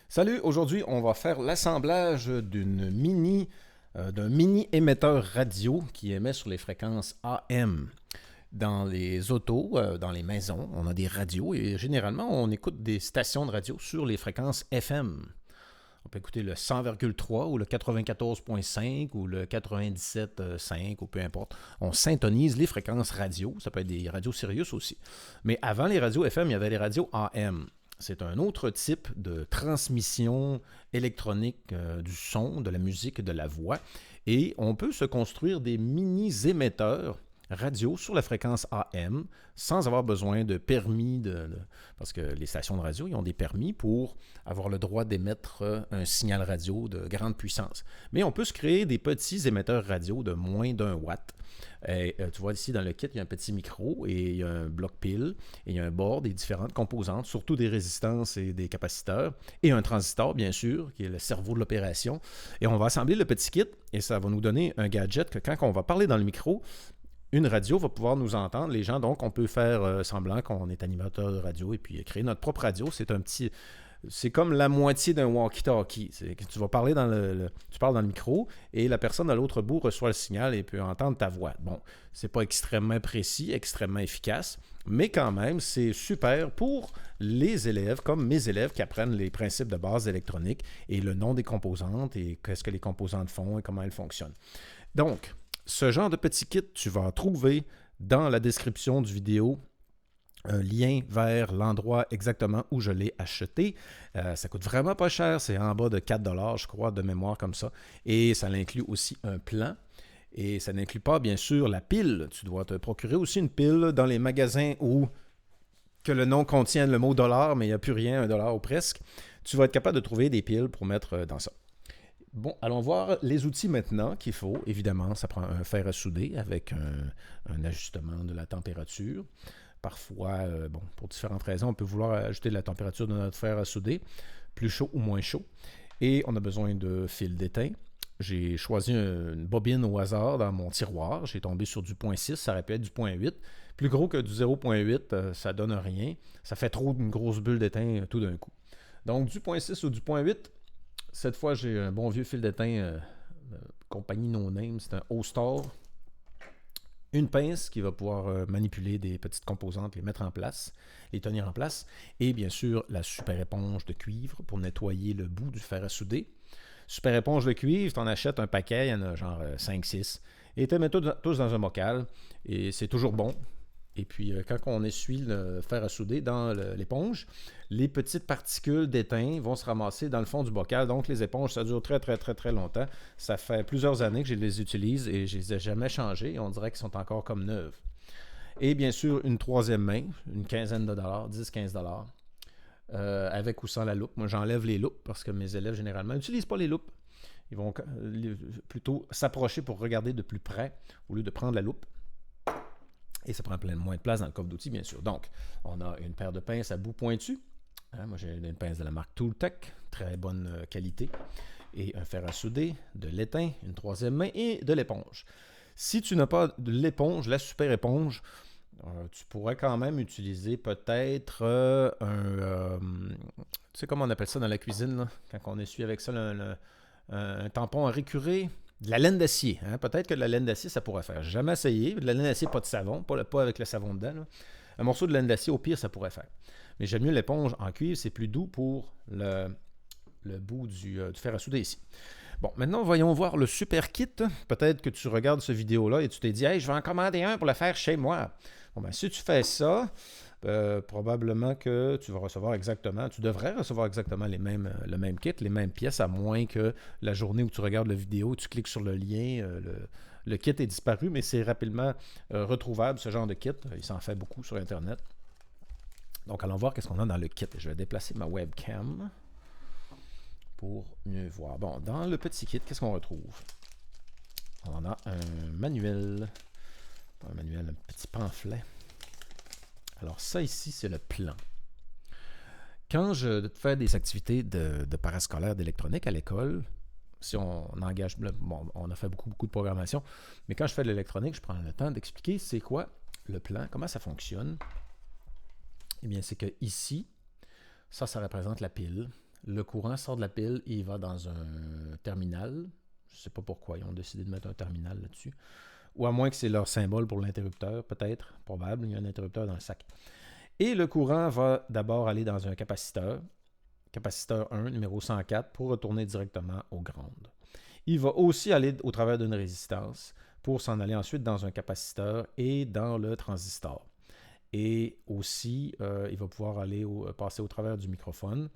Salut, aujourd'hui on va faire l'assemblage d'un mini émetteur radio qui émet sur les fréquences AM. Dans les autos, dans les maisons, on a des radios et généralement on écoute des stations de radio sur les fréquences FM. On peut écouter le 100,3 ou le 94,5 ou le 97,5 ou peu importe. On syntonise les fréquences radio. Ça peut être des radios Sirius aussi. Mais avant les radios FM, il y avait les radios AM. C'est un autre type de transmission électronique du son, de la musique, de la voix. Et on peut se construire des mini-émetteurs radio sur la fréquence AM sans avoir besoin de permis, parce que les stations de radio, ils ont des permis pour avoir le droit d'émettre un signal radio de grande puissance. Mais on peut se créer des petits émetteurs radio de moins d'1 watt. Et, tu vois ici dans le kit, il y a un petit micro et il y a un bloc pile et il y a un board et différentes composantes, surtout des résistances et des capaciteurs et un transistor bien sûr, qui est le cerveau de l'opération. Et on va assembler le petit kit et ça va nous donner un gadget que quand on va parler dans le micro, une radio va pouvoir nous entendre. Les gens, donc, on peut faire semblant qu'on est animateur de radio et puis créer notre propre radio. C'est comme la moitié d'un walkie-talkie. Tu vas parler tu parles dans le micro et la personne à l'autre bout reçoit le signal et peut entendre ta voix. Bon, c'est pas extrêmement précis, extrêmement efficace, mais quand même, c'est super pour les élèves, comme mes élèves qui apprennent les principes de base électronique et le nom des composantes et qu'est-ce que les composantes font et comment elles fonctionnent. Donc, ce genre de petit kit, tu vas trouver dans la description du vidéo un lien vers l'endroit exactement où je l'ai acheté. Ça coûte vraiment pas cher, c'est en bas de 4$, je crois, de mémoire comme ça. Et ça inclut aussi un plan. Et ça n'inclut pas, bien sûr, la pile. Tu dois te procurer aussi une pile dans les magasins où que le nom contient le mot dollar, mais il n'y a plus rien, $1 ou presque. Tu vas être capable de trouver des piles pour mettre dans ça. Bon, allons voir les outils maintenant qu'il faut. Évidemment, ça prend un fer à souder avec un ajustement de la température. Parfois, pour différentes raisons, on peut vouloir ajouter la température de notre fer à souder, plus chaud ou moins chaud. Et on a besoin de fil d'étain. J'ai choisi une bobine au hasard dans mon tiroir. J'ai tombé sur du 0.6, ça aurait pu être du 0.8. Plus gros que du 0.8, ça donne rien. Ça fait trop d'une grosse bulle d'étain tout d'un coup. Donc, du 0.6 ou du 0.8, cette fois, j'ai un bon vieux fil d'étain compagnie No Name, c'est un O-Star. Une pince qui va pouvoir manipuler des petites composantes, les mettre en place, les tenir en place. Et bien sûr, la super éponge de cuivre pour nettoyer le bout du fer à souder. Super éponge de cuivre, tu en achètes un paquet, il y en a genre 5-6. Et tu les mets tous dans un bocal. Et c'est toujours bon. Et puis, quand on essuie le fer à souder dans l'éponge, les petites particules d'étain vont se ramasser dans le fond du bocal. Donc, les éponges, ça dure très, très, très, très longtemps. Ça fait plusieurs années que je les utilise et je ne les ai jamais changées. On dirait qu'ils sont encore comme neuves. Et bien sûr, une troisième main, une quinzaine de dollars, 10-15$, avec ou sans la loupe. Moi, j'enlève les loupes parce que mes élèves, généralement, n'utilisent pas les loupes. Ils vont plutôt s'approcher pour regarder de plus près au lieu de prendre la loupe. Et ça prend plein moins de place dans le coffre d'outils, bien sûr. Donc, on a une paire de pinces à bout pointu. Moi, j'ai une pince de la marque Tooltech, très bonne qualité. Et un fer à souder, de l'étain, une troisième main et de l'éponge. Si tu n'as pas de l'éponge, la super éponge, tu pourrais quand même utiliser peut-être tu sais comment on appelle ça dans la cuisine, là, quand on essuie avec ça un tampon à récurer. De la laine d'acier. Hein? Peut-être que de la laine d'acier, ça pourrait faire. J'ai jamais essayé. De la laine d'acier, pas de savon. Pas avec le savon dedans. Là. Un morceau de laine d'acier, au pire, ça pourrait faire. Mais j'aime mieux l'éponge en cuivre. C'est plus doux pour le bout du fer à souder ici. Bon, maintenant, voyons voir le super kit. Peut-être que tu regardes cette vidéo-là et tu t'es dit « Hey, je vais en commander un pour le faire chez moi. » Bon, ben, si tu fais ça, probablement que tu devrais recevoir exactement le même kit, les mêmes pièces, à moins que la journée où tu regardes la vidéo, tu cliques sur le lien, le kit est disparu, mais c'est rapidement retrouvable, ce genre de kit. Il s'en fait beaucoup sur Internet. Donc, allons voir qu'est-ce qu'on a dans le kit. Je vais déplacer ma webcam pour mieux voir. Bon, dans le petit kit, qu'est-ce qu'on retrouve? On a un manuel, un petit pamphlet. Alors ça ici, c'est le plan. Quand je fais des activités de parascolaire d'électronique à l'école, si on engage, bon, on a fait beaucoup de programmation, mais quand je fais de l'électronique, je prends le temps d'expliquer c'est quoi le plan, comment ça fonctionne. Eh bien, c'est que ici, ça représente la pile. le courant sort de la pile et il va dans un terminal. Je ne sais pas pourquoi ils ont décidé de mettre un terminal là-dessus. Ou à moins que c'est leur symbole pour l'interrupteur, peut-être, probable. Il y a un interrupteur dans le sac. Et le courant va d'abord aller dans un capaciteur 1, numéro 104, pour retourner directement aux grandes. Il va aussi aller au travers d'une résistance pour s'en aller ensuite dans un capaciteur et dans le transistor. Et aussi, il va pouvoir passer au travers du microphone.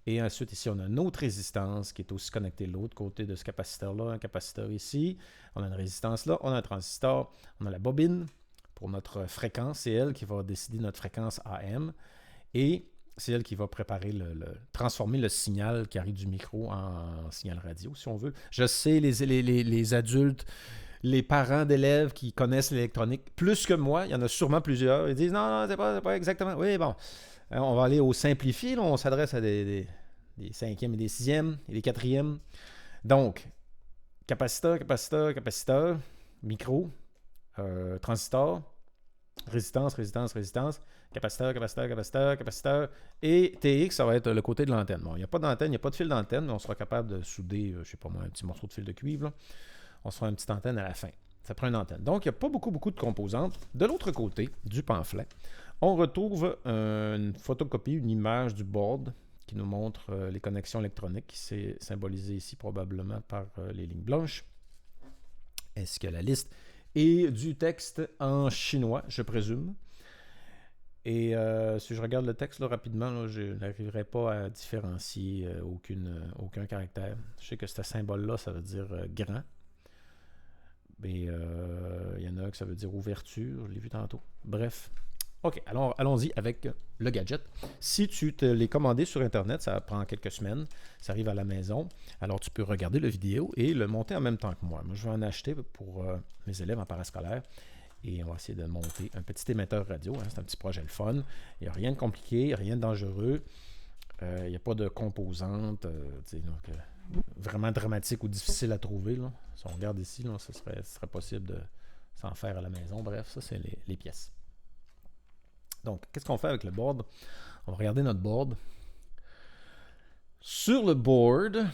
Et ensuite, ici, on a une autre résistance qui est aussi connectée de l'autre côté de ce capaciteur-là. Un capaciteur ici, on a une résistance là, on a un transistor, on a la bobine pour notre fréquence. C'est elle qui va décider notre fréquence AM. Et c'est elle qui va préparer transformer le signal qui arrive du micro en signal radio, si on veut. Je sais, les adultes, les parents d'élèves qui connaissent l'électronique plus que moi, il y en a sûrement plusieurs, ils disent non, c'est pas exactement. Oui, bon, on va aller au simplifié, là, on s'adresse à des 5e et des 6e et des 4e. Donc, capaciteur, micro, transistor, résistance, capaciteur, et TX, ça va être le côté de l'antenne. Bon, il n'y a pas d'antenne, il n'y a pas de fil d'antenne, mais on sera capable de souder, je ne sais pas moi, un petit morceau de fil de cuivre, là. On se fera une petite antenne à la fin. Ça prend une antenne. Donc, il n'y a pas beaucoup de composantes. De l'autre côté du pamphlet, on retrouve une photocopie, une image du board qui nous montre les connexions électroniques, qui c'est symbolisé ici probablement par les lignes blanches. Est-ce que la liste est du texte en chinois, je présume? Et si je regarde le texte là, rapidement, là, je n'arriverai pas à différencier aucun caractère. Je sais que ce symbole-là, ça veut dire grand. Mais il y en a un que ça veut dire ouverture, je l'ai vu tantôt. Bref. OK, alors allons-y avec le gadget. Si tu te l'es commandé sur Internet, ça prend quelques semaines, ça arrive à la maison, alors tu peux regarder la vidéo et le monter en même temps que moi. Moi, je vais en acheter pour mes élèves en parascolaire et on va essayer de monter un petit émetteur radio. Hein, c'est un petit projet le fun. Il n'y a rien de compliqué, rien de dangereux. Il n'y a pas de composantes vraiment dramatiques ou difficiles à trouver. Là. Si on regarde ici, là, ce serait possible de s'en faire à la maison. Bref, ça, c'est les pièces. Donc, qu'est-ce qu'on fait avec le board? On va regarder notre board. Sur le board,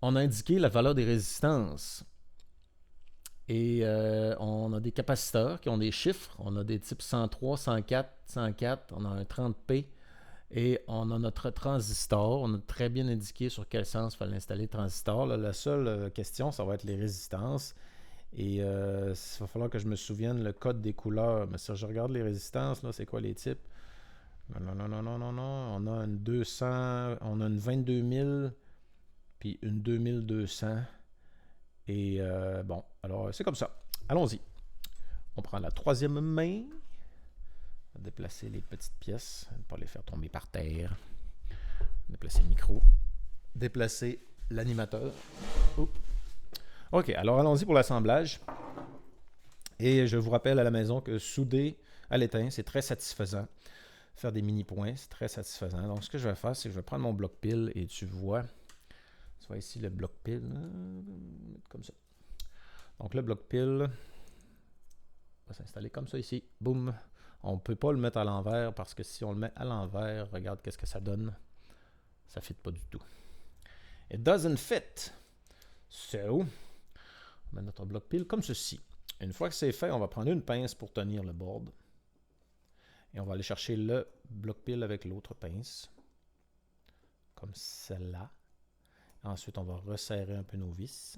on a indiqué la valeur des résistances. Et on a des capaciteurs qui ont des chiffres. On a des types 103, 104, 104. On a un 30P. Et on a notre transistor. On a très bien indiqué sur quel sens il fallait installer le transistor. Là, la seule question, ça va être les résistances. Et il va falloir que je me souvienne le code des couleurs. Mais si je regarde les résistances, là, c'est quoi les types? Non. On a une 200, on a une 22 000, puis une 2200. Et bon, alors c'est comme ça. Allons-y. On prend la troisième main. On va déplacer les petites pièces, ne pas les faire tomber par terre. Déplacer le micro. Déplacer l'animateur. Oups. OK, alors allons-y pour l'assemblage. Et je vous rappelle à la maison que souder à l'étain, c'est très satisfaisant. Faire des mini-points, c'est très satisfaisant. Donc, ce que je vais faire, c'est que je vais prendre mon bloc pile et tu vois ici le bloc pile, comme ça. Donc, le bloc pile va s'installer comme ça ici. Boum! On ne peut pas le mettre à l'envers parce que si on le met à l'envers, regarde qu'est-ce que ça donne. Ça ne fit pas du tout. It doesn't fit. So, on met notre bloc pile comme ceci. Une fois que c'est fait, on va prendre une pince pour tenir le board. Et on va aller chercher le bloc pile avec l'autre pince. Comme celle-là. Ensuite, on va resserrer un peu nos vis.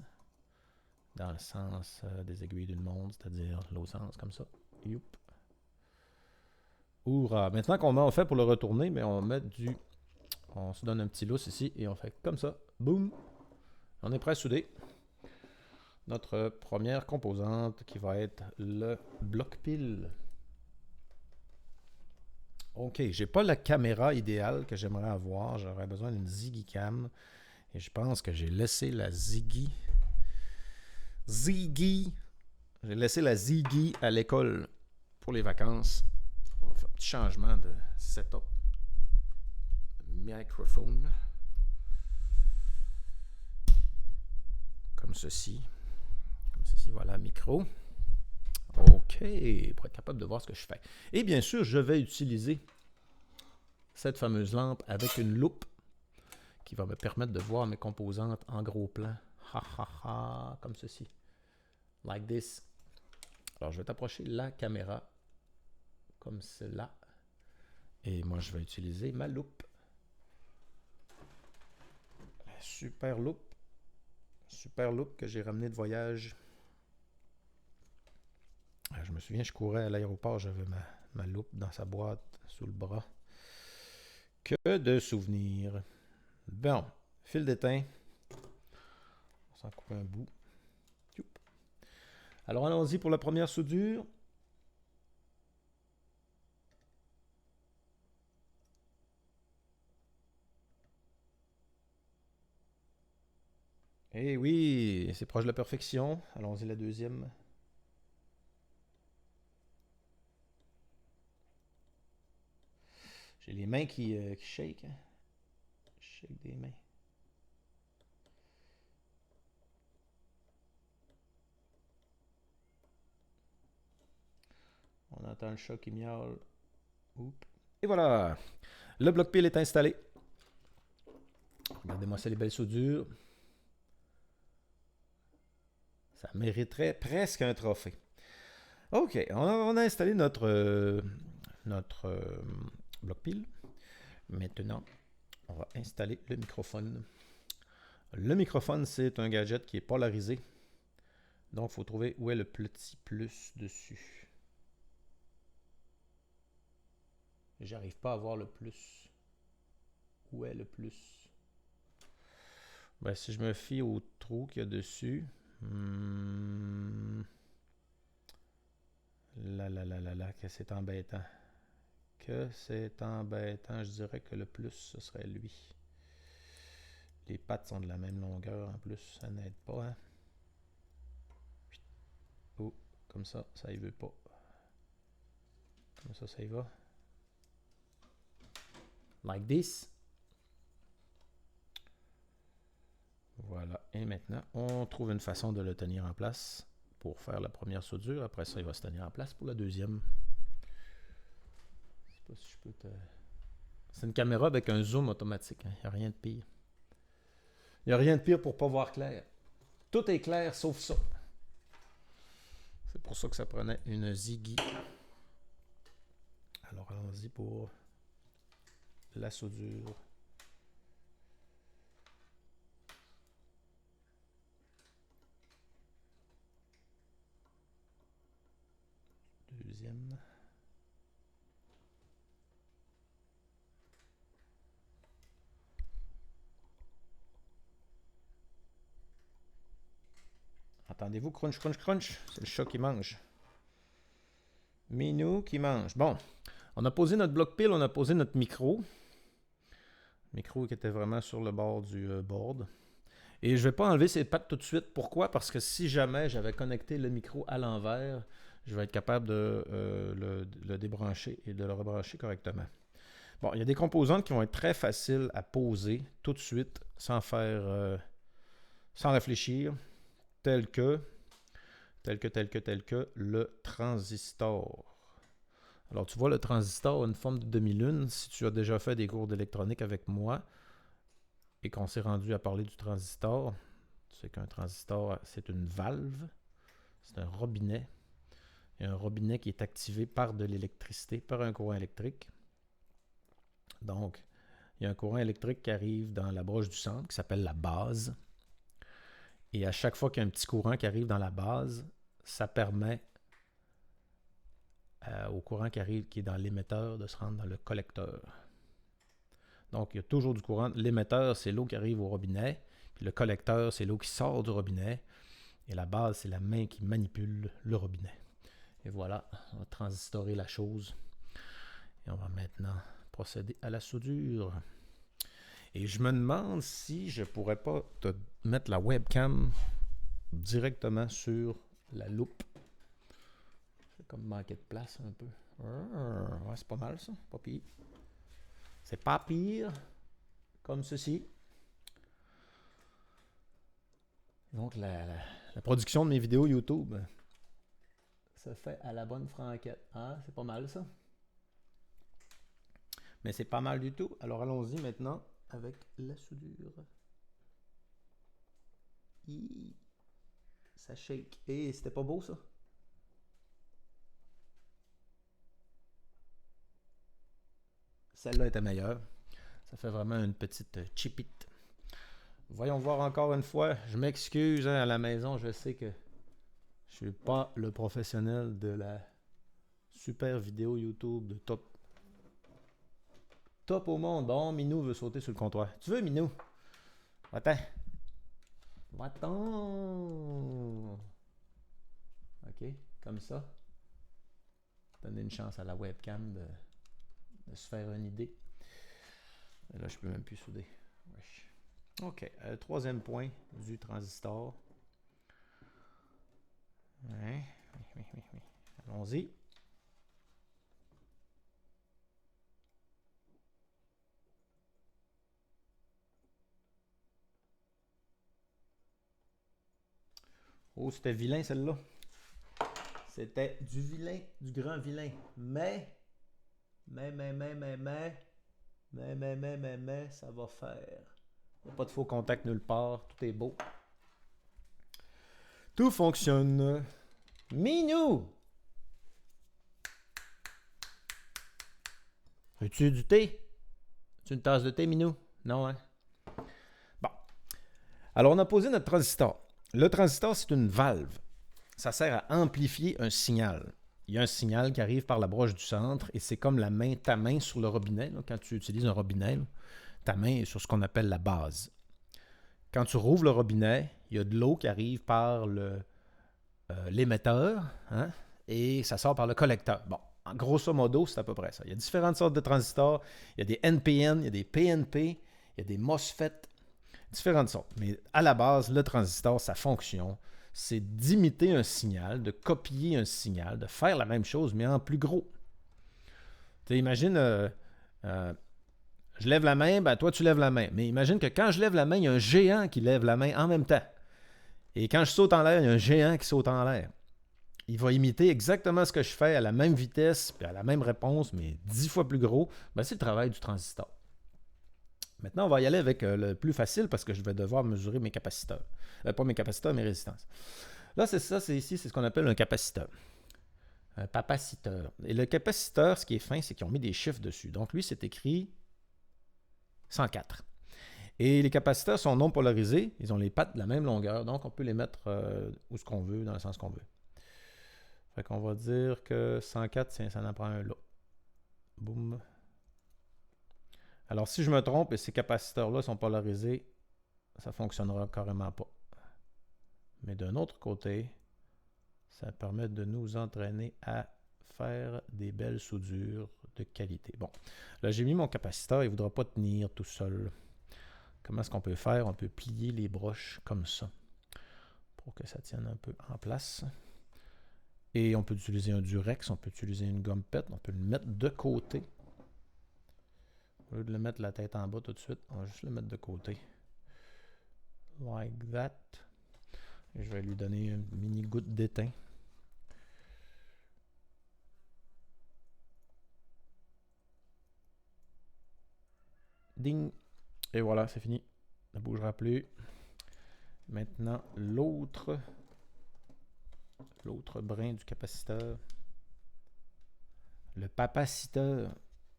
Dans le sens des aiguilles d'une montre, c'est-à-dire l'autre sens, comme ça. Youp. Hourra! Maintenant qu'on a fait pour le retourner, mais on se donne un petit lousse ici et on fait comme ça. Boum! On est prêt à souder notre première composante qui va être le bloc pile. OK, j'ai pas la caméra idéale que j'aimerais avoir. J'aurais besoin d'une Ziggy Cam. Et je pense que j'ai laissé la Ziggy. J'ai laissé la Ziggy à l'école pour les vacances. On va faire un petit changement de setup. Microphone. Comme ceci. Voilà, micro. OK, pour être capable de voir ce que je fais. Et bien sûr, je vais utiliser cette fameuse lampe avec une loupe qui va me permettre de voir mes composantes en gros plan. Ha ha ha, comme ceci. Like this. Alors, je vais t'approcher la caméra comme cela. Et moi, je vais utiliser ma loupe. La super loupe. Super loupe que j'ai ramenée de voyage. Je me souviens, je courais à l'aéroport, j'avais ma loupe dans sa boîte, sous le bras. Que de souvenirs. Bon, fil d'étain. On s'en coupe un bout. Alors, allons-y pour la première soudure. Eh oui, c'est proche de la perfection. Allons-y la deuxième. J'ai les mains qui shake. Hein? Shake des mains. On entend le chat qui miaule. Oups. Et voilà. Le bloc pile est installé. Regardez-moi ça, les belles soudures. Ça mériterait presque un trophée. OK, on a installé notre bloc pile. Maintenant, on va installer le microphone. Le microphone, c'est un gadget qui est polarisé. Donc, il faut trouver où est le petit plus dessus. J'arrive pas à voir le plus. Où est le plus? Ben, si je me fie au trou qu'il y a dessus. Là, que c'est embêtant. Que c'est embêtant. Je dirais que le plus, ce serait lui. Les pattes sont de la même longueur en plus. Ça n'aide pas, hein? Oh, comme ça y veut pas. Comme ça y va. Like this. Voilà. Et maintenant, on trouve une façon de le tenir en place pour faire la première soudure. Après ça, il va se tenir en place pour la deuxième. Je sais pas si je peux te... C'est une caméra avec un zoom automatique. Hein. Il n'y a rien de pire. Il n'y a rien de pire pour ne pas voir clair. Tout est clair sauf ça. C'est pour ça que ça prenait une Ziggy. Alors allons-y pour la soudure. Deuxième. Entendez-vous? Crunch, crunch, crunch. C'est le chat qui mange. Minou qui mange. Bon, on a posé notre bloc pile, on a posé notre micro. Micro qui était vraiment sur le bord du board. Et je ne vais pas enlever ces pattes tout de suite. Pourquoi? Parce que si jamais j'avais connecté le micro à l'envers, je vais être capable de le débrancher et de le rebrancher correctement. Bon, il y a des composantes qui vont être très faciles à poser tout de suite, sans faire, sans réfléchir, tel que le transistor. Alors, tu vois, le transistor a une forme de demi-lune. Si tu as déjà fait des cours d'électronique avec moi et qu'on s'est rendu à parler du transistor, tu sais qu'un transistor, c'est une valve, c'est un robinet. Il y a un robinet qui est activé par de l'électricité, par un courant électrique. Donc, il y a un courant électrique qui arrive dans la broche du centre, qui s'appelle la base. Et à chaque fois qu'il y a un petit courant qui arrive dans la base, ça permet au courant qui arrive, qui est dans l'émetteur, de se rendre dans le collecteur. Donc, il y a toujours du courant. L'émetteur, c'est l'eau qui arrive au robinet. Puis le collecteur, c'est l'eau qui sort du robinet. Et la base, c'est la main qui manipule le robinet. Et voilà, on va transistorer la chose. Et on va maintenant procéder à la soudure. Et je me demande si je pourrais pas te mettre la webcam directement sur la loupe. C'est comme manquer de place un peu. Ouais, c'est pas mal ça, pas pire. C'est pas pire, comme ceci. Donc la production de mes vidéos YouTube se fait à la bonne franquette. Hein? C'est pas mal ça. Mais c'est pas mal du tout. Alors allons-y maintenant avec la soudure. Ça shake. Et c'était pas beau ça? Celle-là était meilleure. Ça fait vraiment une petite chipite. Voyons voir encore une fois. Je m'excuse à la maison. Je sais que je suis pas le professionnel de la super vidéo YouTube de top au monde. Bon, Minou veut sauter sur le comptoir. Tu veux, Minou? Va-t'en. Va-t'en. OK, comme ça. Donner une chance à la webcam de se faire une idée. Et là, je peux même plus souder. Wesh. OK, troisième point du transistor. Ouais. Oui. Allons-y. Oh, c'était vilain celle-là. C'était du vilain, du grand vilain. Mais, ça va faire. Il n'y a pas de faux contact nulle part. Tout est beau. Tout fonctionne. Minou! Veux-tu du thé? Veux-tu une tasse de thé, Minou? Non, hein? Bon. Alors, on a posé notre transistor. Le transistor, c'est une valve. Ça sert à amplifier un signal. Il y a un signal qui arrive par la broche du centre et c'est comme ta main sur le robinet. Là, quand tu utilises un robinet, là, ta main est sur ce qu'on appelle la base. Quand tu rouvres le robinet, il y a de l'eau qui arrive par l'émetteur, hein, et ça sort par le collecteur. Bon, en grosso modo, c'est à peu près ça. Il y a différentes sortes de transistors. Il y a des NPN, il y a des PNP, il y a des MOSFET, différentes sortes. Mais à la base, le transistor, sa fonction, c'est d'imiter un signal, de copier un signal, de faire la même chose, mais en plus gros. Tu sais, imagine, je lève la main, ben toi tu lèves la main. Mais imagine que quand je lève la main, il y a un géant qui lève la main en même temps. Et quand je saute en l'air, il y a un géant qui saute en l'air. Il va imiter exactement ce que je fais à la même vitesse, puis à la même réponse, mais 10 fois plus gros. Ben, c'est le travail du transistor. Maintenant, on va y aller avec le plus facile parce que je vais devoir mesurer mes capaciteurs. Pas mes capaciteurs, mes résistances. Là, c'est ça, c'est ici, c'est ce qu'on appelle un capaciteur. Un papaciteur. Et le capaciteur, ce qui est fin, c'est qu'ils ont mis des chiffres dessus. Donc, lui, c'est écrit 104. Et les capaciteurs sont non polarisés. Ils ont les pattes de la même longueur. Donc, on peut les mettre où ce qu'on veut, dans le sens qu'on veut. Fait qu'on va dire que 104, ça en prend un là. Boum. Alors, si je me trompe et ces capaciteurs-là sont polarisés, ça ne fonctionnera carrément pas. Mais d'un autre côté, ça permet de nous entraîner à faire des belles soudures de qualité. Bon, là, j'ai mis mon capaciteur. Il ne voudra pas tenir tout seul. Comment est-ce qu'on peut faire? On peut plier les broches comme ça pour que ça tienne un peu en place. Et on peut utiliser un Durex, on peut utiliser une gomme-pette, on peut le mettre de côté. Au lieu de le mettre la tête en bas tout de suite, on va juste le mettre de côté. Like that. Et je vais lui donner une mini goutte d'étain. Ding! Et voilà, c'est fini. Ça ne bougera plus. Maintenant, l'autre brin du capaciteur. Le papaciteur.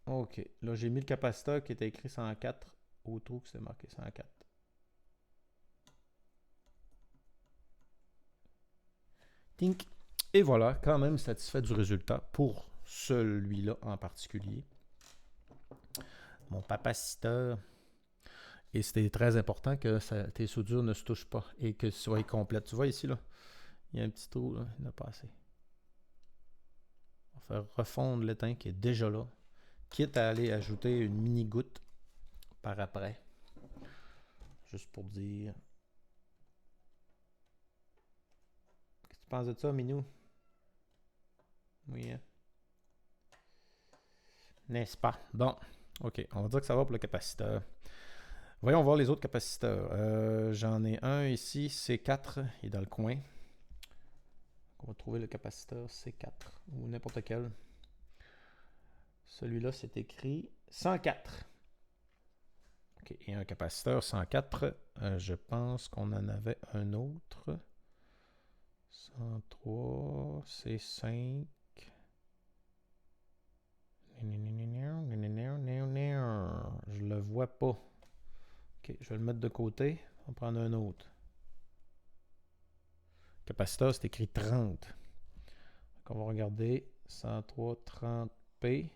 OK. Là, j'ai mis le capaciteur qui était écrit 104 au trou que c'est marqué 104. Tink. Et voilà, quand même satisfait du résultat pour celui-là en particulier. Mon papaciteur. Et c'était très important que tes soudures ne se touchent pas et que ce soit complète. Tu vois ici, là, il y a un petit trou, là, il n'a pas assez. On va faire refondre l'étain qui est déjà là, quitte à aller ajouter une mini goutte par après. Juste pour dire. Qu'est-ce que tu penses de ça, Minou? Oui, hein? N'est-ce pas? Bon, ok, on va dire que ça va pour le capaciteur. Voyons voir les autres capaciteurs. J'en ai un ici, C4, il est dans le coin. On va trouver le capaciteur C4 ou n'importe quel. Celui-là, c'est écrit 104. OK, et un capaciteur 104. Je pense qu'on en avait un autre. 103, C5. Je le vois pas. OK, je vais le mettre de côté. On va prendre un autre. Capaciteur, c'est écrit 30. Donc on va regarder. 103, 30P.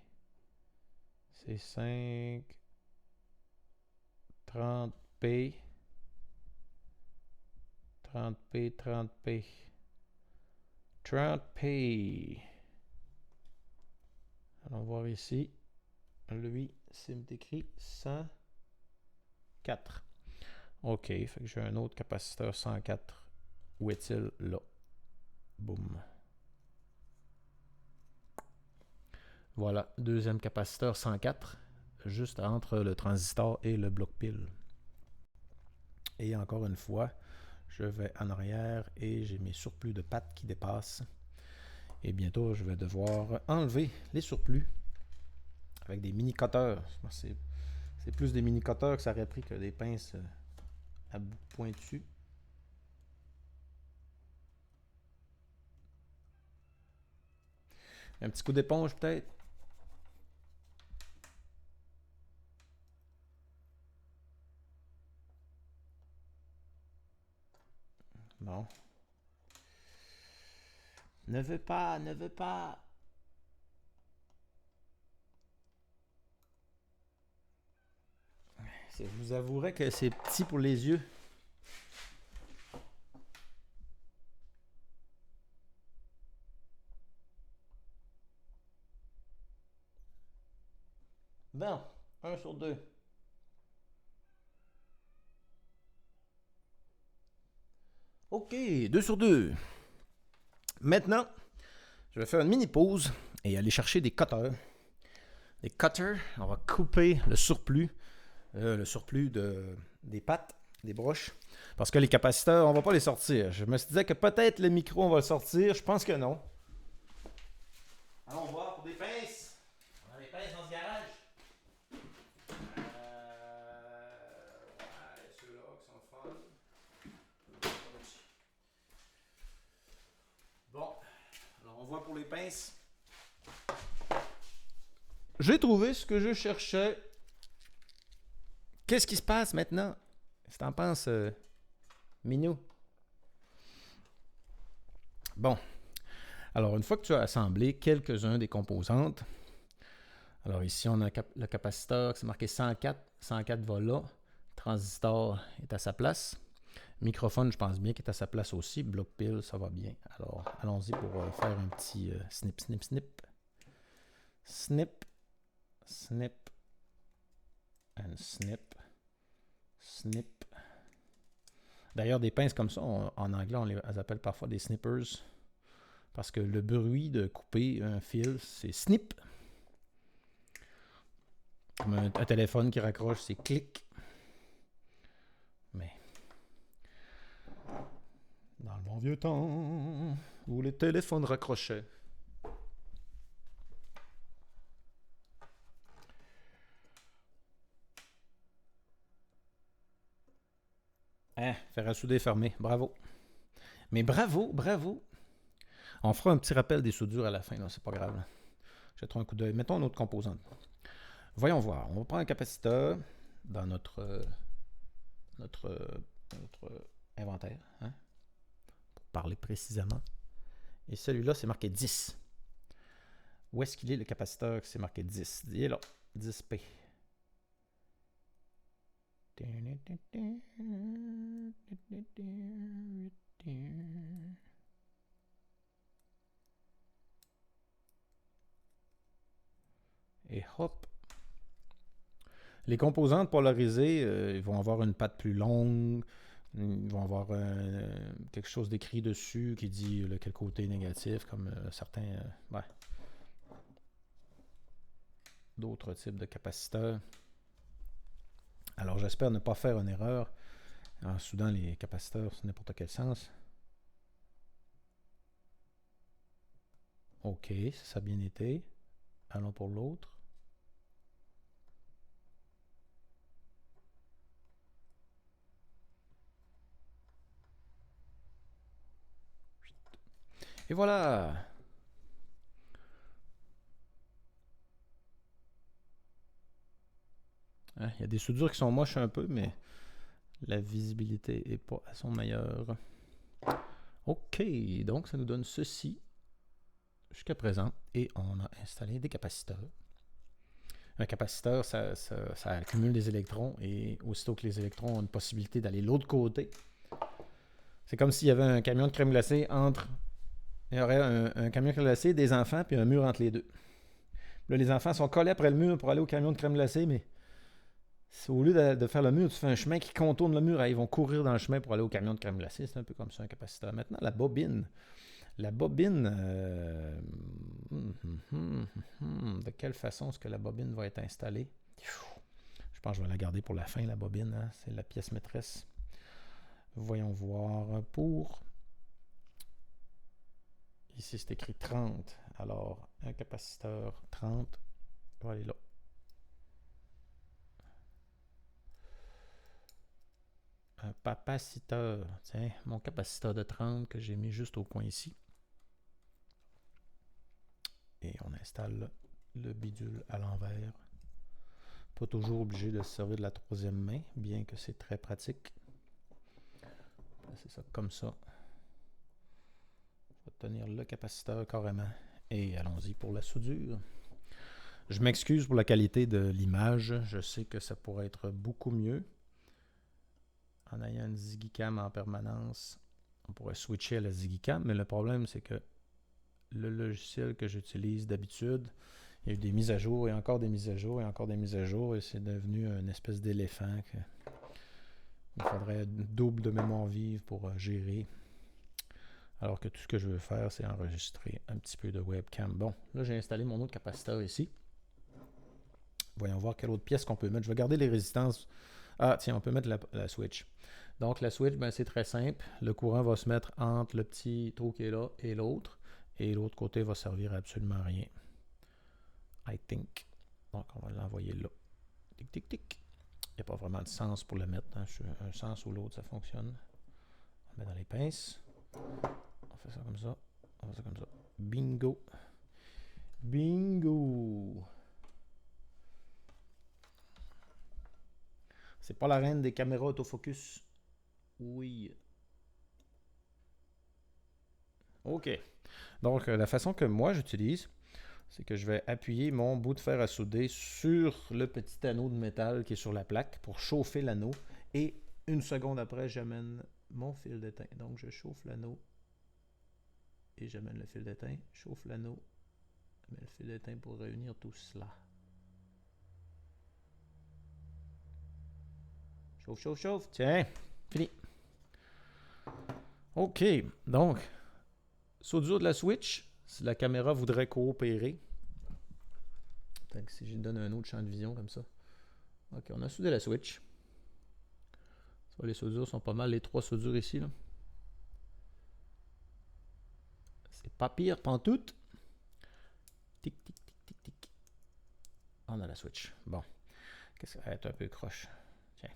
C5. 30P. 30P, 30P. 30P. Allons voir ici. Lui, c'est écrit 104. OK, fait que j'ai un autre capaciteur 104. Où est-il? Là. Boum. Voilà, deuxième capaciteur 104, juste entre le transistor et le bloc pile. Et encore une fois, je vais en arrière et j'ai mes surplus de pattes qui dépassent. Et bientôt, je vais devoir enlever les surplus avec des mini-cutters. C'est plus des mini-cutters que ça aurait pris que des pinces à bout pointu. Un petit coup d'éponge peut-être. Bon. Ne veux pas, ne veux pas. Je vous avouerai que c'est petit pour les yeux. Bon, 1 sur 2. OK, 2 sur 2. Maintenant, je vais faire une mini pause et aller chercher des cutters. Des cutters, on va couper le surplus des pattes, des broches. Parce que les capaciteurs, on va pas les sortir. Je me suis dit que peut-être le micro, on va le sortir. Je pense que non. Allons voir pour des pinces. On a des pinces dans ce garage. Ouais, ceux-là qui sont fun. Bon, alors on voit pour les pinces. J'ai trouvé ce que je cherchais. Qu'est-ce qui se passe maintenant? Qu'est-ce que t'en penses, Minou? Bon, alors une fois que tu as assemblé quelques-uns des composantes, alors ici on a le capaciteur qui c'est marqué 104, 104 va là, transistor est à sa place, microphone je pense bien qu'il est à sa place aussi, bloc pile ça va bien. Alors allons-y pour faire un petit snip, snip, snip, snip, snip, and snip, snip. D'ailleurs, des pinces comme ça, en anglais, on les appelle parfois des snippers. Parce que le bruit de couper un fil, c'est snip. Comme un téléphone qui raccroche, c'est clic. Mais dans le bon vieux temps, où les téléphones raccrochaient. Hein, faire à souder fermé. Bravo. Mais bravo, bravo. On fera un petit rappel des soudures à la fin, là, c'est pas grave. Jetons un coup d'œil. Mettons une autre composante. Voyons voir. On va prendre un capaciteur dans notre inventaire, hein, pour parler précisément. Et celui-là, c'est marqué 10. Où est-ce qu'il est le capaciteur qui c'est marqué 10? Il est là, 10P. Et hop. Les composantes polarisées, ils vont avoir une patte plus longue. Ils vont avoir quelque chose d'écrit dessus qui dit quel côté est négatif, comme certains d'autres types de capaciteurs. Alors j'espère ne pas faire une erreur en soudant les capaciteurs sur n'importe quel sens. OK, ça a bien été. Allons pour l'autre. Et voilà! Hein, il y a des soudures qui sont moches un peu, mais la visibilité est pas à son meilleur. OK, donc ça nous donne ceci jusqu'à présent. Et on a installé des capaciteurs. Un capaciteur, ça accumule des électrons et aussitôt que les électrons ont une possibilité d'aller de l'autre côté, c'est comme s'il y avait un camion de crème glacée entre... Il y aurait un camion de crème glacée, des enfants, puis un mur entre les deux. Là, les enfants sont collés après le mur pour aller au camion de crème glacée, mais au lieu de faire le mur, tu fais un chemin qui contourne le mur. Ils vont courir dans le chemin pour aller au camion de crème glacée. C'est un peu comme ça, un capaciteur. Maintenant, la bobine. La bobine, de quelle façon est-ce que la bobine va être installée? Je pense que je vais la garder pour la fin, la bobine. Hein? C'est la pièce maîtresse. Voyons voir pour... Ici, c'est écrit 30. Alors, un capaciteur 30 va aller là. Un capaciteur. Tiens, mon capaciteur de 30 que j'ai mis juste au coin ici. Et on installe le bidule à l'envers. Pas toujours obligé de se servir de la troisième main, bien que c'est très pratique. C'est ça comme ça. Je vais tenir le capaciteur carrément. Et allons-y pour la soudure. Je m'excuse pour la qualité de l'image. Je sais que ça pourrait être beaucoup mieux. En ayant une Zigicam en permanence, on pourrait switcher à la Zigicam, mais le problème c'est que le logiciel que j'utilise d'habitude, il y a eu des mises à jour et encore des mises à jour et encore des mises à jour et c'est devenu une espèce d'éléphant que il faudrait double de mémoire vive pour gérer. Alors que tout ce que je veux faire, c'est enregistrer un petit peu de webcam. Bon, là j'ai installé mon autre capaciteur ici. Voyons voir quelle autre pièce qu'on peut mettre. Je vais garder les résistances. Ah tiens, on peut mettre la switch. Donc la switch, ben, c'est très simple. Le courant va se mettre entre le petit trou qui est là et l'autre. Et l'autre côté va servir à absolument rien. I think. Donc on va l'envoyer là. Tic tic tic. Il n'y a pas vraiment de sens pour le mettre. Hein. Un sens ou l'autre, ça fonctionne. On met dans les pinces. On fait ça comme ça. On fait ça comme ça. Bingo. Bingo. C'est pas la reine des caméras autofocus. Oui. OK. Donc, la façon que moi j'utilise, c'est que je vais appuyer mon bout de fer à souder sur le petit anneau de métal qui est sur la plaque pour chauffer l'anneau. Et une seconde après, j'amène mon fil d'étain. Donc, je chauffe l'anneau et j'amène le fil d'étain. Je chauffe l'anneau, j'amène le fil d'étain pour réunir tout cela. Chauffe, chauffe, chauffe. Tiens, fini. OK, donc, soudure de la switch. Si la caméra voudrait coopérer. Peut-être que si je donne un autre champ de vision comme ça. OK, on a soudé la switch. Les soudures sont pas mal, les trois soudures ici. C'est pas pire, pantoute. Tic, tic, tic, tic, tic. On a la switch. Bon. Qu'est-ce qu'elle est un peu croche. Tiens.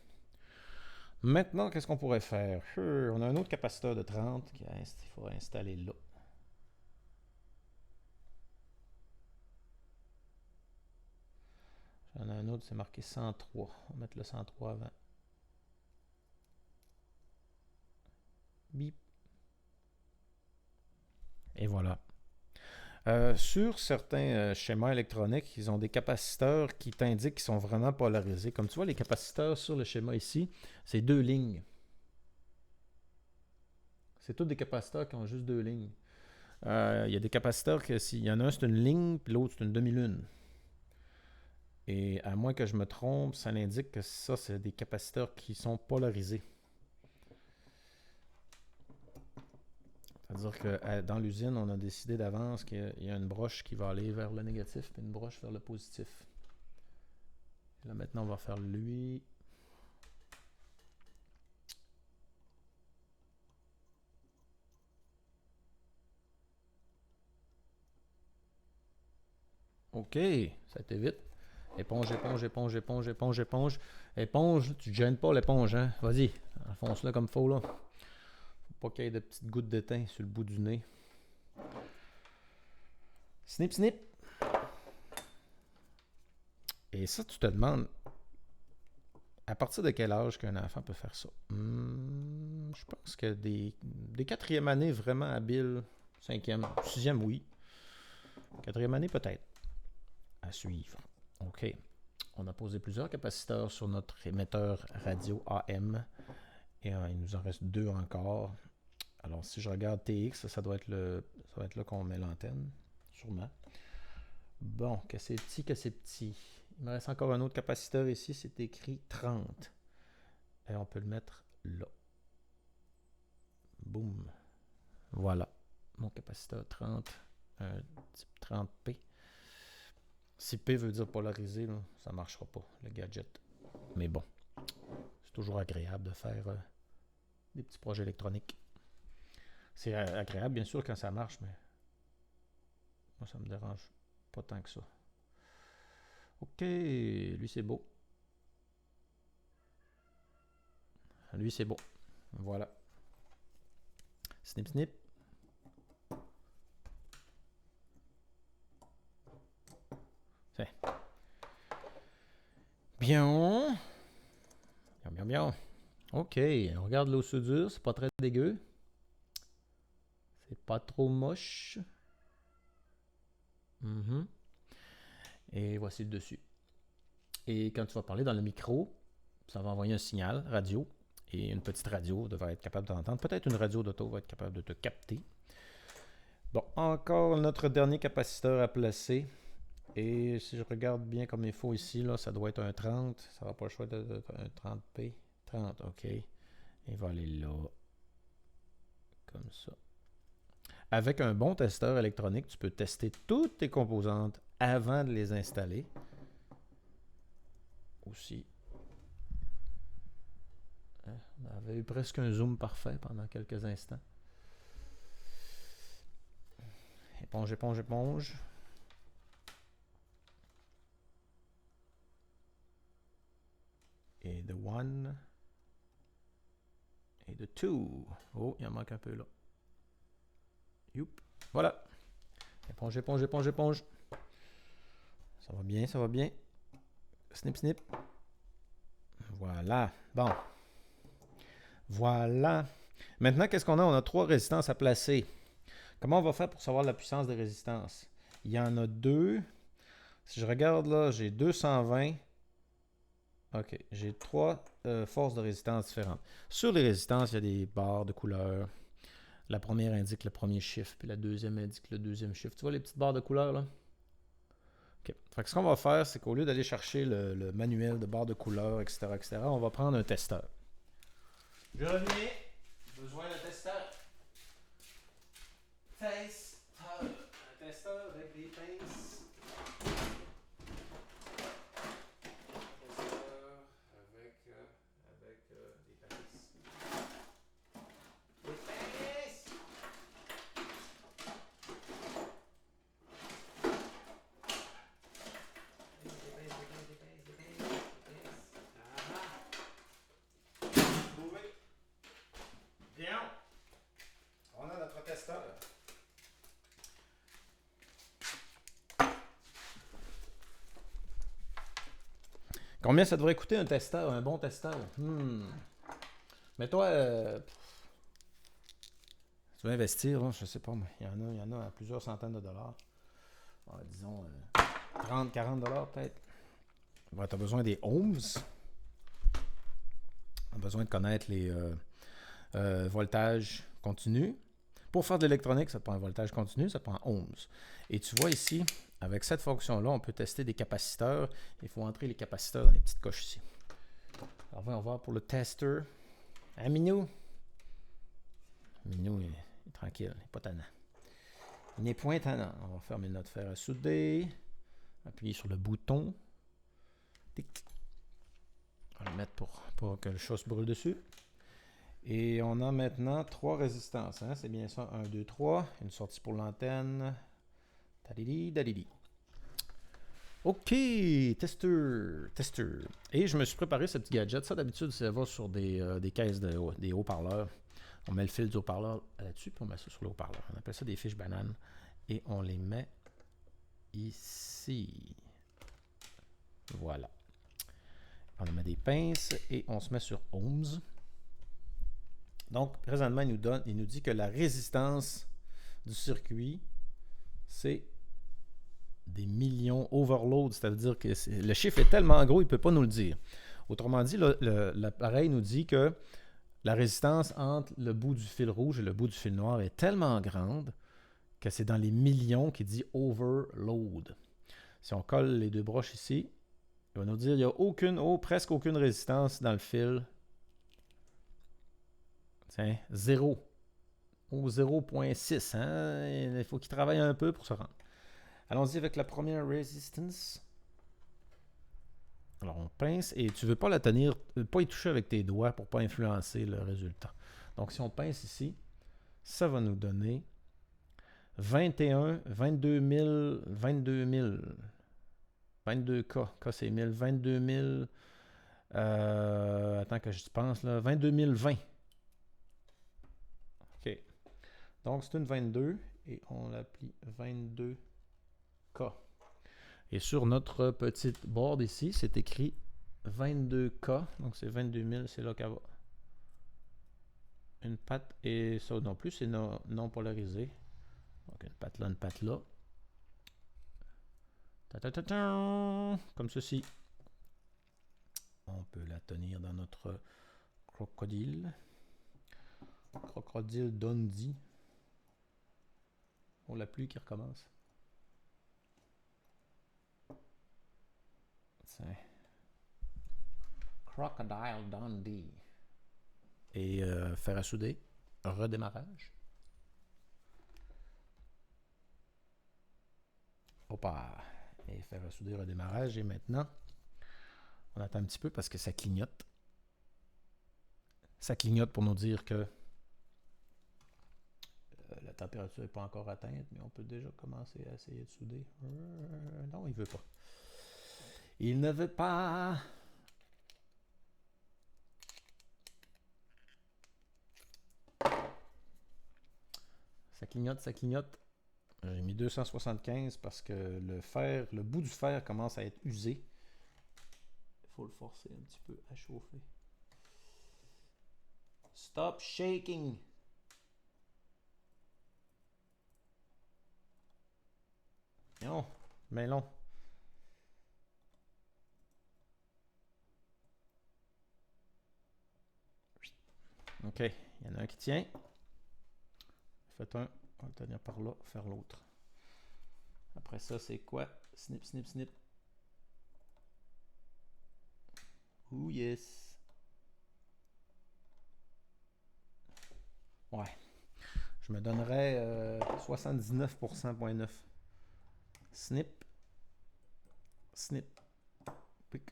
Maintenant, qu'est-ce qu'on pourrait faire? On a un autre capaciteur de 30 qu'il faudrait installer là. J'en ai un autre, c'est marqué 103. On va mettre le 103 avant. Bip. Et voilà. Sur certains schémas électroniques, ils ont des capaciteurs qui t'indiquent qu'ils sont vraiment polarisés. Comme tu vois, les capaciteurs sur le schéma ici, c'est 2 lignes. C'est tous des capaciteurs qui ont juste 2 lignes. Il y a des capaciteurs que s'il y en a un, c'est une ligne, puis l'autre, c'est une demi-lune. Et à moins que je me trompe, ça indique que ça, c'est des capaciteurs qui sont polarisés. C'est-à-dire que dans l'usine, on a décidé d'avance qu'il y a une broche qui va aller vers le négatif et une broche vers le positif. Et là, maintenant, on va faire lui. OK, ça a été vite. Éponge, éponge, éponge, éponge, éponge, éponge. Éponge, tu ne gênes pas l'éponge, hein? Vas-y, enfonce-le comme il faut, là. Faut pas qu'il y ait de petites gouttes d'étain sur le bout du nez. Snip, snip. Et ça, tu te demandes, à partir de quel âge qu'un enfant peut faire ça? Je pense que des quatrième années vraiment habiles, cinquième, sixième, oui. Quatrième année, peut-être. À suivre. OK. On a posé plusieurs capaciteurs sur notre émetteur radio AM. Et il nous en reste 2 encore. Alors, si je regarde TX, ça doit être là qu'on met l'antenne. Sûrement. Bon, que c'est petit, que c'est petit. Il me reste encore un autre capaciteur ici. C'est écrit 30. Et on peut le mettre là. Boum. Voilà. Mon capaciteur 30. Un type 30P. Si P veut dire polarisé, là, ça ne marchera pas, le gadget. Mais bon, c'est toujours agréable de faire des petits projets électroniques. C'est agréable, bien sûr, quand ça marche, mais moi, ça me dérange pas tant que ça. OK, lui, c'est beau. Lui, c'est beau. Voilà. Snip, snip. C'est. Bien. Bien, bien, bien. OK, on regarde l'eau soudure, c'est pas très dégueu. C'est pas trop moche. Et voici le dessus. Et quand tu vas parler dans le micro, ça va envoyer un signal radio. Et une petite radio devrait être capable d'entendre. Peut-être une radio d'auto va être capable de te capter. Bon, encore notre dernier capaciteur à placer. Et si je regarde bien comme il faut ici, là, ça doit être un 30. Ça va pas le choix d'être un 30p. 30, OK. Il va aller là. Comme ça. Avec un bon testeur électronique, tu peux tester toutes tes composantes avant de les installer. Aussi. On avait eu presque un zoom parfait pendant quelques instants. Éponge, éponge, éponge. Et de 1. Et de 2. Oh, il en manque un peu là. Youp. Voilà. Éponge, éponge, éponge, éponge. Ça va bien, ça va bien. Snip, snip. Voilà. Bon. Voilà. Maintenant, qu'est-ce qu'on a? On a 3 résistances à placer. Comment on va faire pour savoir la puissance des résistances? Il y en a 2. Si je regarde là, j'ai 220. OK. J'ai 3 forces de résistance différentes. Sur les résistances, il y a des barres de couleur. La première indique le premier chiffre, puis la deuxième indique le deuxième chiffre. Tu vois les petites barres de couleur là? OK. Fait que ce qu'on va faire, c'est qu'au lieu d'aller chercher le manuel de barres de couleur, etc., on va prendre un testeur. Je reviens. Besoin d'un testeur. Testeur. Un testeur avec des pinces. Avec des pinces. Des pinces! Bien. On a notre testeur. Combien ça devrait coûter un testeur, un bon testeur? Mais toi, tu veux investir, là, je sais pas, mais il y en a à plusieurs centaines de dollars. Disons 30, 40 dollars peut-être. Tu as besoin des ohms. Tu as besoin de connaître les voltages continus. Pour faire de l'électronique, ça te prend un voltage continu, ça te prend ohms. Et tu vois ici, avec cette fonction-là, on peut tester des capaciteurs. Il faut entrer les capaciteurs dans les petites coches ici. Alors, on va voir pour le tester. Hein, Minou? Minou, il est tranquille, il n'est pas tannant. Il n'est point tannant. On va fermer notre fer à souder. Appuyer sur le bouton. Tic. On va le mettre pour que le chat se brûle dessus. Et on a maintenant 3 résistances. Hein? C'est bien ça. 1, 2, 3. Une sortie pour l'antenne. Tadidi, dadidi. OK, tester. Et je me suis préparé ce petit gadget. Ça, d'habitude, ça va sur des caisses, des haut-parleurs. On met le fil du haut-parleur là-dessus, puis on met ça sur le haut-parleur. On appelle ça des fiches bananes. Et on les met ici. Voilà. On met des pinces et on se met sur ohms. Donc, présentement, il nous dit que la résistance du circuit, c'est des millions overload. C'est-à-dire que le chiffre est tellement gros, il ne peut pas nous le dire. Autrement dit, l'appareil nous dit que la résistance entre le bout du fil rouge et le bout du fil noir est tellement grande que c'est dans les millions qui dit overload. Si on colle les deux broches ici, il va nous dire qu'il n'y a presque aucune résistance dans le fil. Tiens, 0. Au 0.6. Hein? Il faut qu'il travaille un peu pour se rendre. Allons-y avec la première résistance. Alors, on pince et tu ne veux pas la tenir, pas y toucher avec tes doigts pour ne pas influencer le résultat. Donc, si on pince ici, ça va nous donner 22 000, 22K. K, c'est 1000, 22 000. Attends que je pense, là. 22 020. OK. Donc, c'est une 22 et on l'applie 22K. Et sur notre petite board ici, c'est écrit 22K. Donc, c'est 22 000, c'est là qu'elle va. Une patte et ça non plus, c'est non polarisé. Donc, une patte là, une patte là. Comme ceci. On peut la tenir dans notre crocodile. Crocodile Dundee. Oh, la pluie qui recommence. Tiens. Crocodile Dundee. Et fer à souder. Redémarrage. Hoppa. Et fer à souder, redémarrage. Et maintenant, on attend un petit peu parce que ça clignote. Ça clignote pour nous dire que la température n'est pas encore atteinte, mais on peut déjà commencer à essayer de souder. Non, il ne veut pas. Il ne veut pas. Ça clignote, ça clignote. J'ai mis 275 parce que le bout du fer commence à être usé. Il faut le forcer un petit peu à chauffer. Stop shaking. Non, mais long. OK, il y en a un qui tient. Faites un, on va le tenir par là, faire l'autre. Après ça, c'est quoi? Snip, snip, snip. Ouh yes. Ouais. Je me donnerais 79%.9. Snip. Snip. Pic.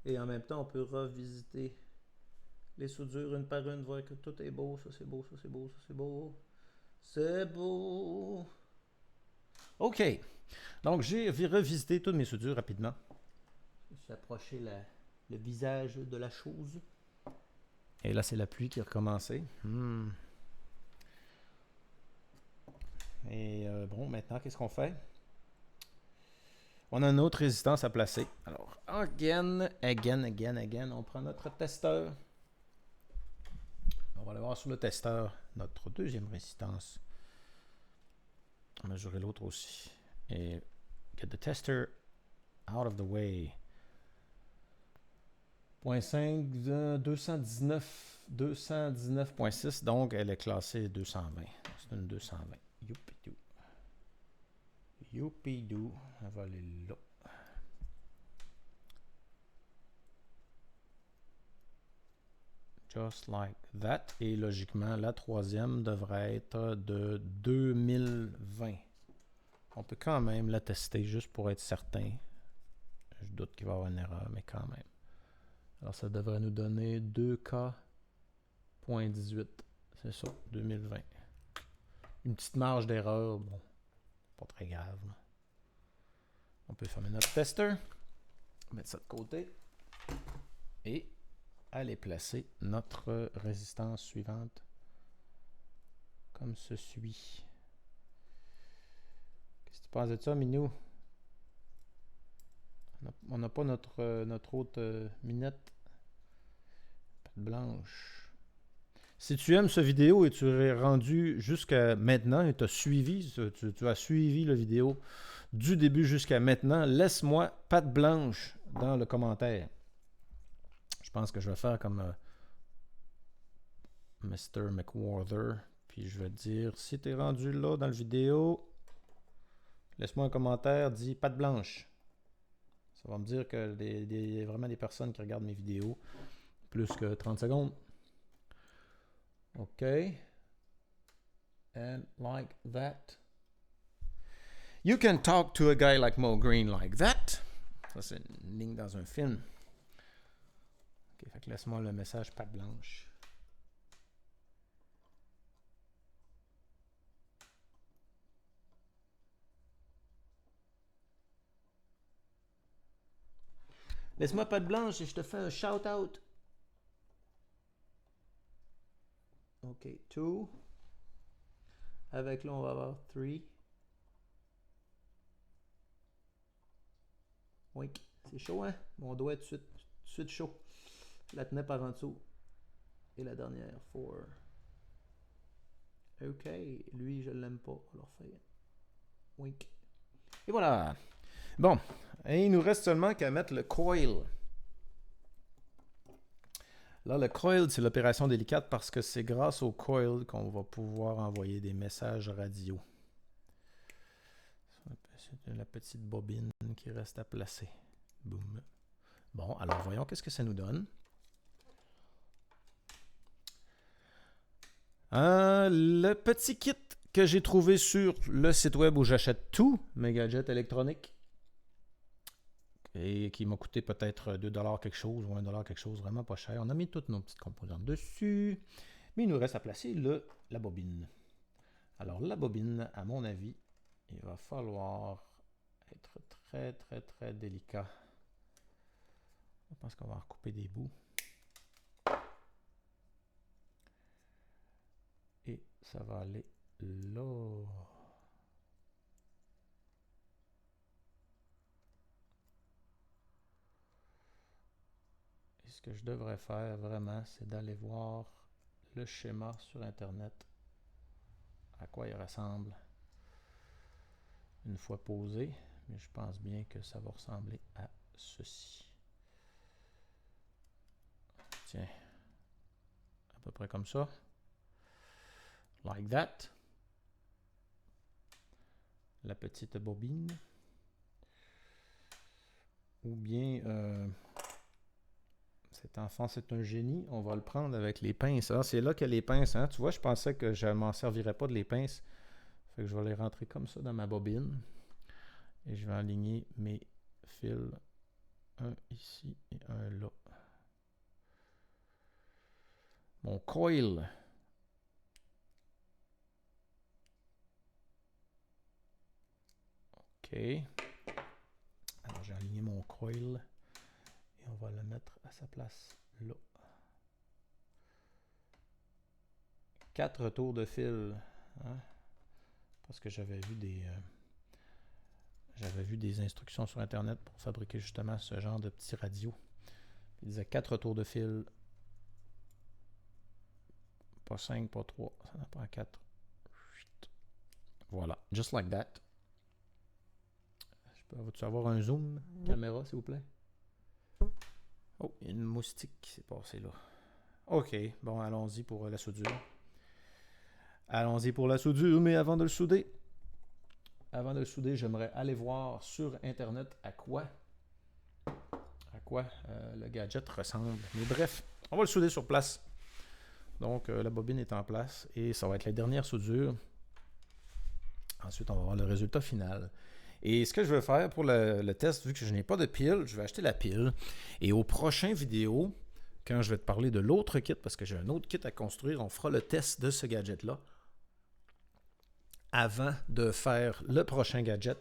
Et en même temps, on peut revisiter les soudures une par une, voir que tout est beau, ça c'est beau, ça c'est beau, ça c'est beau. C'est beau. OK. Donc, j'ai revisité toutes mes soudures rapidement. Je me suis approché le visage de la chose. Et là, c'est la pluie qui a recommencé. Et bon, maintenant, qu'est-ce qu'on fait? On a une autre résistance à placer. Alors, again, on prend notre testeur. On va aller voir sur le testeur notre deuxième résistance. On va mesurer l'autre aussi. Et get the tester out of the way. 0.5, 219.6, donc elle est classée 220. C'est une 220. Youpidou. Youpidou. On va aller là. Just like that. Et logiquement, la troisième devrait être de 2020. On peut quand même la tester juste pour être certain. Je doute qu'il va y avoir une erreur, mais quand même. Alors, ça devrait nous donner 2K.18. C'est ça, 2020. Une petite marge d'erreur, bon, pas très grave. Là. On peut fermer notre tester, mettre ça de côté et aller placer notre résistance suivante comme ceci. Qu'est-ce que tu penses de ça, Minou? On n'a pas notre autre minette. Patte blanche. Si tu aimes cette vidéo et tu es rendu jusqu'à maintenant et tu as suivi la vidéo du début jusqu'à maintenant, laisse-moi patte blanche dans le commentaire. Je pense que je vais faire comme Mr. McWarther. Puis je vais te dire, si tu es rendu là dans la vidéo, laisse-moi un commentaire, dis patte blanche. Ça va me dire que il y a vraiment des personnes qui regardent mes vidéos plus que 30 secondes. OK. And like that. You can talk to a guy like Mo Green like that. Ça, c'est une ligne dans un film. OK, fait que laisse-moi le message patte blanche. Laisse-moi patte blanche et je te fais un shout-out. OK, 2. Avec là, on va avoir 3. Wink. C'est chaud, hein? Mon doigt est tout de suite chaud. Je la tenais par en dessous. Et la dernière, 4. OK. Lui, je l'aime pas. On le refait. Wink. Et voilà. Bon. Et il nous reste seulement qu'à mettre le coil. Là, le coil, c'est l'opération délicate parce que c'est grâce au coil qu'on va pouvoir envoyer des messages radio. C'est la petite bobine qui reste à placer. Boum. Bon, alors voyons qu'est-ce que ça nous donne. Le petit kit que j'ai trouvé sur le site web où j'achète tous mes gadgets électroniques et qui m'a coûté peut-être 2$ quelque chose ou 1$ quelque chose, vraiment pas cher. On a mis toutes nos petites composantes dessus, mais il nous reste à placer la bobine. Alors la bobine, à mon avis, il va falloir être très très très délicat. Je pense qu'on va en recouper des bouts. Et ça va aller là. Et ce que je devrais faire vraiment, c'est d'aller voir le schéma sur Internet, à quoi il ressemble une fois posé. Mais je pense bien que ça va ressembler à ceci. Tiens, à peu près comme ça. Like that. La petite bobine. Ou bien, cet enfant, c'est un génie. On va le prendre avec les pinces. Alors, c'est là qu'il y a les pinces. Hein? Tu vois, je pensais que je ne m'en servirais pas de les pinces. Fait que je vais les rentrer comme ça dans ma bobine. Et je vais aligner mes fils. Un ici et un là. Mon coil. OK. Alors, j'ai aligné mon coil. Et on va le mettre à sa place là. 4 tours de fil. Hein? Parce que j'avais vu des instructions sur Internet pour fabriquer justement ce genre de petits radios. Il disait 4 tours de fil. Pas 5, pas 3. Ça n'a pas 4. Voilà. Just like that. Peux-tu avoir un zoom caméra, s'il vous plaît? Oh, il y a une moustique qui s'est passée là. OK. Bon, allons-y pour la soudure. Allons-y pour la soudure, mais avant de le souder, j'aimerais aller voir sur Internet à quoi le gadget ressemble. Mais bref, on va le souder sur place. Donc, la bobine est en place et ça va être la dernière soudure. Ensuite, on va voir le résultat final. Et ce que je vais faire pour le test, vu que je n'ai pas de pile, je vais acheter la pile. Et au prochain vidéo, quand je vais te parler de l'autre kit, parce que j'ai un autre kit à construire, on fera le test de ce gadget-là. avant de faire le prochain gadget.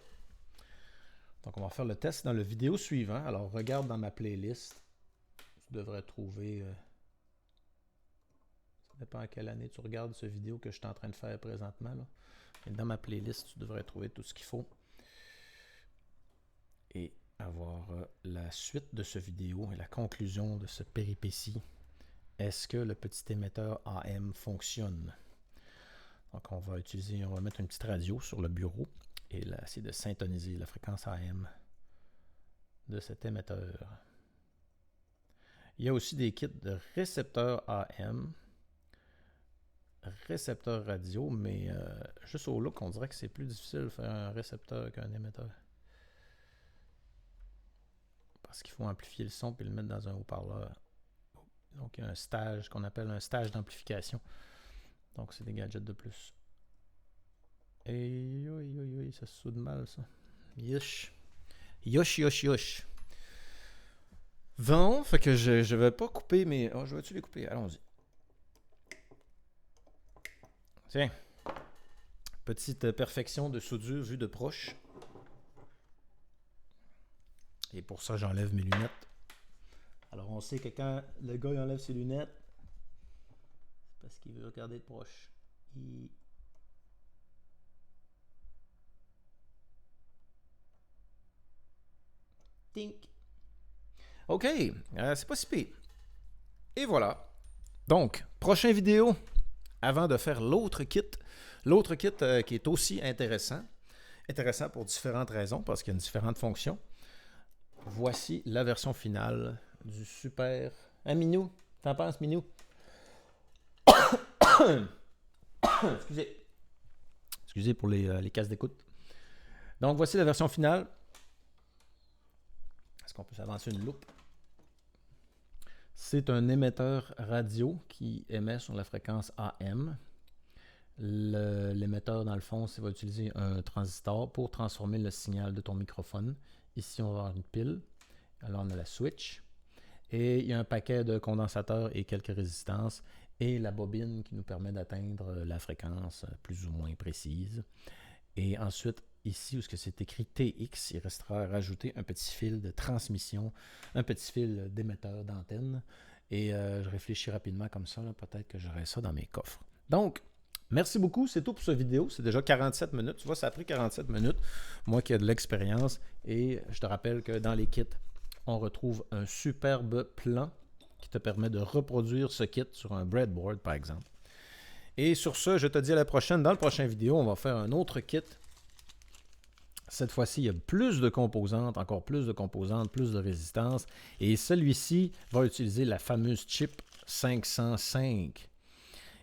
Donc, on va faire le test dans le vidéo suivant. Alors, regarde dans ma playlist. Tu devrais trouver... ça dépend à quelle année tu regardes cette vidéo que je suis en train de faire présentement. Là. Et dans ma playlist, tu devrais trouver tout ce qu'il faut. Et avoir la suite de cette vidéo et la conclusion de ce péripétie. Est-ce que le petit émetteur AM fonctionne? Donc, on va mettre une petite radio sur le bureau et là, essayer de syntoniser la fréquence AM de cet émetteur. Il y a aussi des kits de récepteurs AM, récepteurs radio, mais juste au look, on dirait que c'est plus difficile de faire un récepteur qu'un émetteur. Parce qu'il faut amplifier le son et le mettre dans un haut-parleur. Donc, il y a un stage qu'on appelle un stage d'amplification. Donc, c'est des gadgets de plus. Et ça se soude mal, ça. Yosh. Yosh. Bon, fait que je vais pas couper, mais... Oh, je vais-tu les couper? Allons-y. Tiens. Petite perfection de soudure vue de proche. Et pour ça, j'enlève mes lunettes. Alors, on sait que quand le gars il enlève ses lunettes, c'est parce qu'il veut regarder de proche. Tink. OK, c'est pas si pire. Et voilà. Donc, prochaine vidéo, avant de faire l'autre kit. L'autre kit qui est aussi intéressant. Intéressant pour différentes raisons, parce qu'il y a différentes fonctions. Voici la version finale du super... Hein, Minou? T'en penses, Minou? Excusez pour les casques d'écoute. Donc, voici la version finale. Est-ce qu'on peut s'avancer une loupe? C'est un émetteur radio qui émet sur la fréquence AM. L'émetteur, dans le fond, ça va utiliser un transistor pour transformer le signal de ton microphone. Ici, on va avoir une pile. Alors, on a la switch. Et il y a un paquet de condensateurs et quelques résistances. Et la bobine qui nous permet d'atteindre la fréquence plus ou moins précise. Et ensuite, ici, où c'est écrit TX, il restera à rajouter un petit fil de transmission, un petit fil d'émetteur d'antenne. Et je réfléchis rapidement comme ça. Peut-être que j'aurai ça dans mes coffres. Donc, merci beaucoup. C'est tout pour cette vidéo. C'est déjà 47 minutes. Tu vois, ça a pris 47 minutes. Moi qui ai de l'expérience. Et je te rappelle que dans les kits, on retrouve un superbe plan qui te permet de reproduire ce kit sur un breadboard, par exemple. Et sur ce, je te dis à la prochaine. Dans le prochain vidéo, on va faire un autre kit. Cette fois-ci, il y a plus de composantes, encore plus de composantes, plus de résistance. Et celui-ci va utiliser la fameuse chip 505.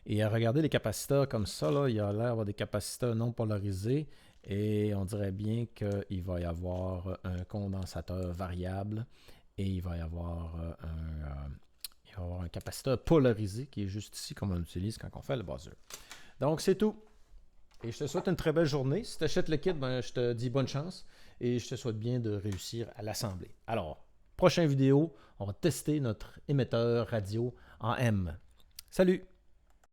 Et à regarder les capaciteurs comme ça, là, il y a l'air d'avoir des capaciteurs non polarisés. Et on dirait bien qu'il va y avoir un condensateur variable. Et il va y avoir un capaciteur polarisé qui est juste ici, comme on utilise quand on fait le buzzer. Donc, c'est tout. Et je te souhaite une très belle journée. Si tu achètes le kit, ben, je te dis bonne chance. Et je te souhaite bien de réussir à l'assembler. Alors, prochaine vidéo, on va tester notre émetteur radio en M. Salut!